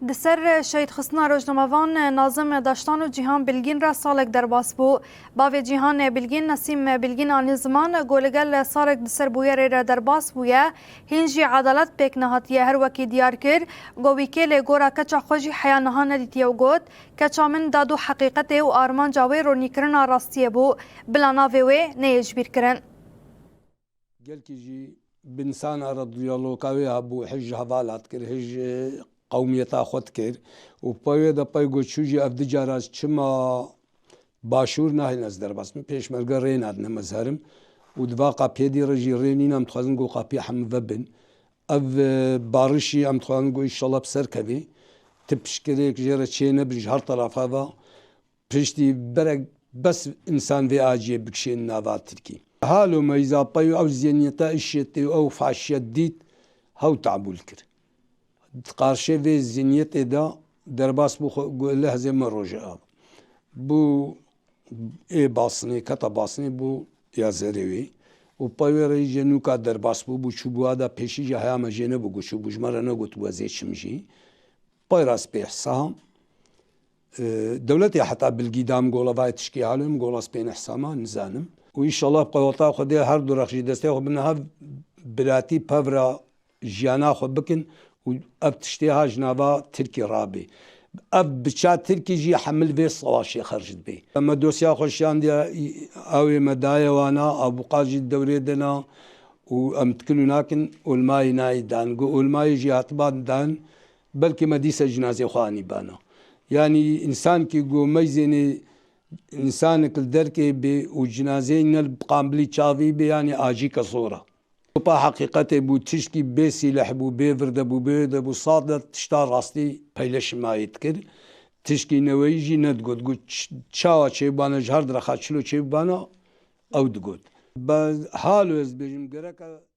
دسر شهید خستنا روزنامه‌وان ناظم داشتان و جیهان بلگین را سالک درباس بو باوی جیهان بلگین نسیم بلگین آن زمان گولگل سالک دسر بویر را درباس بویا هنجی عدالت پیک نهاتیه هر وکی دیار کر گویکل گورا کچا خوشی حیا نهان ندیتیه و گوت کچا من دادو حقیقت و آرمان جاوی رو نیکرنا راستیه بو بلا ناوی نیجبیر کرن گلکی جی بنسان را دیالوگاوی ابو حج حوالات کر حج قومیتا خود کر و پای دا پای گوچوجی افد جاراز چما باشور نه نزدر بس من پیش مرگا رین ادنه مزهرم و دواقع پیدی رجی رینین ام تخوازن گو قاپی حم وبن اف بارشی ام تخوازن گو انشالله بسر کبی تبشکریک جرا چینه برج هر طرف هوا پشتی برگ بس انسان في آجي بكشين نافات تركي حالو ما إذا بايو أو زينيتا إشيتي أو فاشيت ديت هاو تعبول كر قارشة في زينيتا دا درباس بو له زي ما رجع بو إيه باصني كتا باصني بو يا زريوي و بايو ريجي نوكا درباس بو شبو هذا بيشي جا هيا جينا بو شبو جمرة نقول وزي شمجي باي راس بيحسام دولتي حتى بالقدام قولا باي تشكي عالم قولا سبين حساما نزانم وإن شاء الله بقى وطا خدي هر دو رخشي دستي خو بنها براتي بافرا جيانا خو بكن واب تشتيها جنابا تركي رابي اب بشات تركي جي حمل في صواشي خرجت بي لما دوسيا خوشيان دي اوي مدايا وانا ابو قاجي الدوري دنا وامتكنو ناكن والماي ناي دان والماي جي هاتبان دان بلكي مديسة جنازي خواني بانا يعني إنسان كي جو ميزني إنسان كل دركي بي وجنازين القامبلي تشافي بي يعني آجي كصورة وبا حقيقته بو تشكي بيسي لحبو بيفرد بو بيد بو صادت تشتار راستي بيلش ما يتكر تشكي نويجي ندقود تشاوا تشيبانا جهر درخات شلو تشيبانا أو دقود بس حالو از بيجم قرأك